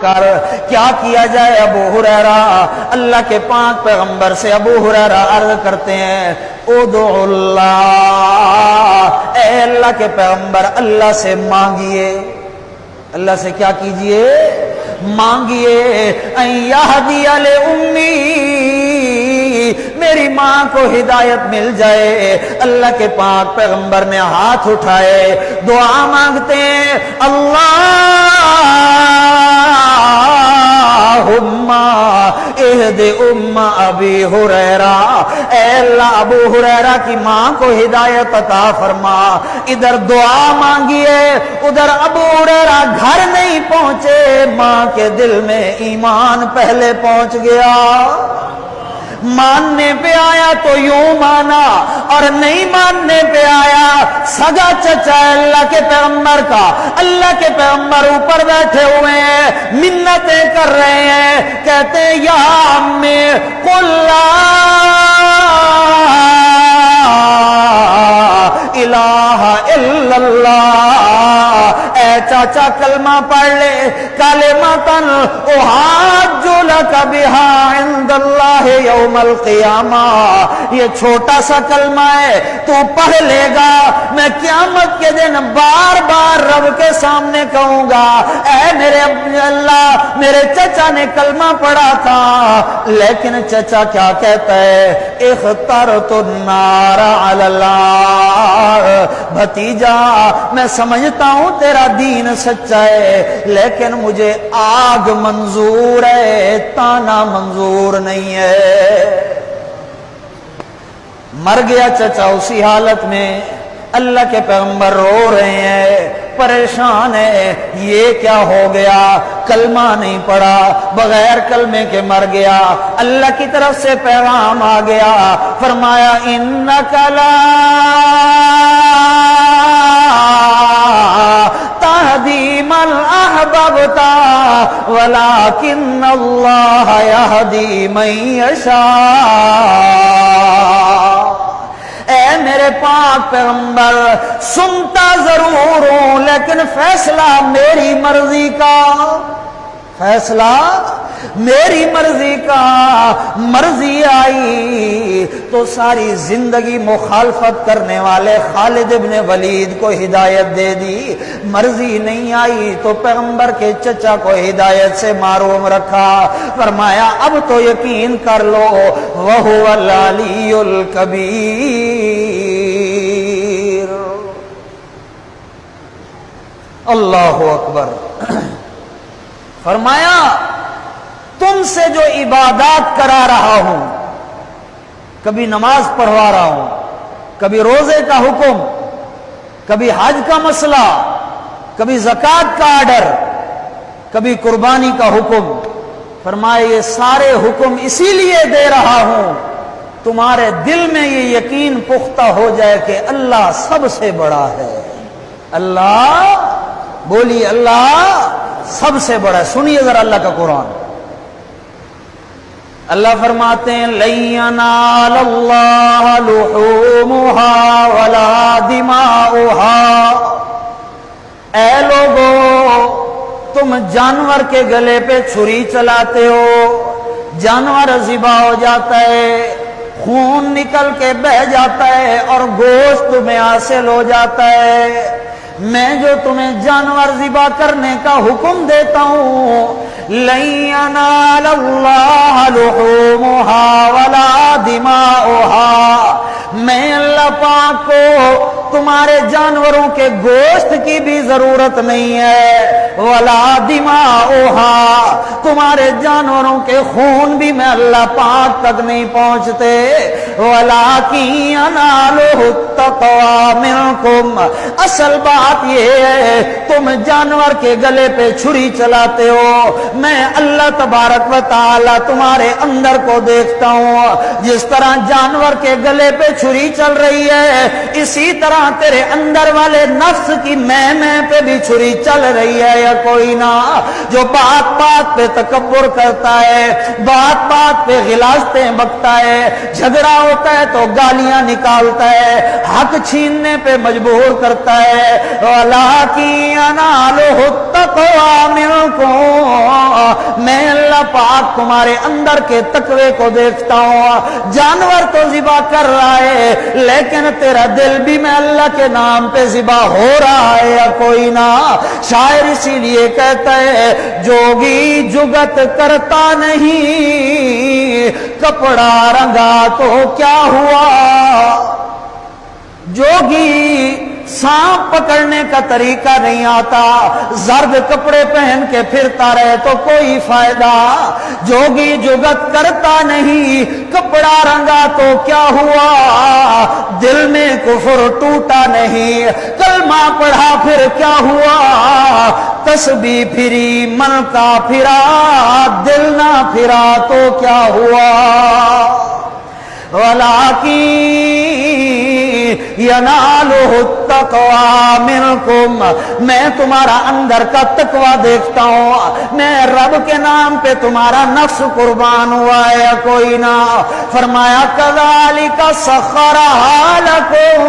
کر کیا کیا جائے ابو ہریرہ؟ اللہ کے پاک پیغمبر سے ابو ہریرہ عرض کرتے ہیں ادعو اللہ، اے اللہ کے پیغمبر اللہ سے مانگیے، اللہ سے کیا کیجئے؟ مانگیے ان یہدی لأمی، میری ماں کو ہدایت مل جائے۔ اللہ کے پاک پیغمبر نے ہاتھ اٹھائے، دعا مانگتے ہیں اللہم اہد ام ابی ہریرہ، اے اللہ ابو ہریرہ کی ماں کو ہدایت عطا فرما۔ ادھر دعا مانگیے، ادھر ابو ہریرہ گھر نہیں پہنچے، ماں کے دل میں ایمان پہلے پہنچ گیا۔ ماننے پہ آیا تو یوں مانا، اور نہیں ماننے پہ آیا سگا چچا اللہ کے پیغمبر کا، اللہ کے پیغمبر اوپر بیٹھے ہوئے ہیں، منتیں کر رہے ہیں، کہتے ہیں یا امی قل لا الہ الا اللہ، اے چاچا کلمہ پڑھ لے، کلمۃ احاج لک بہا عند اللہ یوم القیامہ، یہ چھوٹا سا کلمہ ہے، تو پڑھ لے گا، میں قیامت کے دن بار بار رب کے سامنے کہوں گا اے میرے اللہ میرے چچا نے کلمہ پڑھا تھا، لیکن چچا کیا کہتا ہے؟ اخترت النار علی اللہ، بھتیجا میں سمجھتا ہوں تیرا دین سچا ہے، لیکن مجھے آگ منظور ہے، تانا منظور نہیں ہے۔ مر گیا چچا اسی حالت میں، اللہ کے پیغمبر رو رہے ہیں، پریشان ہے، یہ کیا ہو گیا؟ کلمہ نہیں پڑا، بغیر کلمے کے مر گیا۔ اللہ کی طرف سے پیغام آ گیا، فرمایا انک لا تہدی من احببت ولکن اللہ یہدی من یشاء۔ اے میرے پاک پیغمبر سنتا ضرور ہوں، لیکن فیصلہ میری مرضی کا، فیصلہ میری مرضی کا، مرضی آئی تو ساری زندگی مخالفت کرنے والے خالد ابن ولید کو ہدایت دے دی، مرضی نہیں آئی تو پیغمبر کے چچا کو ہدایت سے محروم رکھا۔ فرمایا اب تو یقین کر لو وَهُوَ الْعَلِيُّ الْكَبِيرُ۔ اللہ اکبر۔ فرمایا تم سے جو عبادات کرا رہا ہوں، کبھی نماز پڑھوا رہا ہوں، کبھی روزے کا حکم، کبھی حج کا مسئلہ، کبھی زکوٰۃ کا آرڈر، کبھی قربانی کا حکم، فرمائے یہ سارے حکم اسی لیے دے رہا ہوں تمہارے دل میں یہ یقین پختہ ہو جائے کہ اللہ سب سے بڑا ہے۔ اللہ بولی اللہ سب سے بڑا ہے۔ سنیے ذرا اللہ کا قرآن، اللہ فرماتے ہیں لَن يَنَالَ اللَّهَ لُحُومُهَا وَلَا دِمَاؤُهَا، اے لوگو تم جانور کے گلے پہ چھری چلاتے ہو، جانور ذبح ہو جاتا ہے، خون نکل کے بہہ جاتا ہے اور گوشت تمہیں حاصل ہو جاتا ہے، میں جو تمہیں جانور ذبح کرنے کا حکم دیتا ہوں لَن يَنَالَ اللَّهَ لُحُومُهَا وَلَا دِمَاؤُهَا، میں اللہ پاک کو تمہارے جانوروں کے گوشت کی بھی ضرورت نہیں ہے، وَلَا دِمَاؤُهَا تمہارے جانوروں کے خون بھی میں اللہ پاک تک نہیں پہنچتے، وَلَٰكِن يَنَالُهُ التَّقْوَىٰ مِنكُمْ، اصل بات یہ ہے تم جانور کے گلے پہ چھری چلاتے ہو، میں اللہ تبارک و تعالی تمہارے اندر کو دیکھتا ہوں، جس طرح جانور کے گلے پہ چھری چل رہی ہے اسی طرح تیرے اندر والے نفس کی میں پہ بھی چھری چل رہی ہے یا کوئی نہ، جو بات بات پہ تکبر کرتا ہے، بات بات پہ غلاظتیں بکتا ہے، جھگڑا ہوتا ہے تو گالیاں نکالتا ہے، حق چھیننے پہ مجبور کرتا ہے، وَلَٰكِن يَنَالُهُ التَّقْوَىٰ مِنكُمْ، میرا پاک تمہارے اندر کے تقوی کو دیکھتا ہوں. جانور تو ذبح کر رہا ہے لیکن تیرا دل بھی میں اللہ کے نام پہ ذبح ہو رہا ہے یا کوئی نہ. شاعر اسی لیے کہتا ہے جوگی جگت کرتا نہیں کپڑا رنگا تو کیا ہوا. جوگی سانپ پکڑنے کا طریقہ نہیں آتا, زرد کپڑے پہن کے پھرتا رہے تو کوئی فائدہ. جوگی جگت کرتا نہیں کپڑا رنگا تو کیا ہوا. دل میں کفر ٹوٹا نہیں کلمہ پڑھا پھر کیا ہوا. تسبیح پھری من کا پھرا دل نہ پھرا تو کیا ہوا. وَلَٰكِن يَنَالُهُ التَّقْوَىٰ مِنْكُمْ, میں تمہارا اندر کا تقوی دیکھتا ہوں. میں رب کے نام پہ تمہارا نفس قربان ہوا ہے یا کوئی نہ. فرمایا كَذَٰلِكَ سَخَّرَهَا لَكُمْ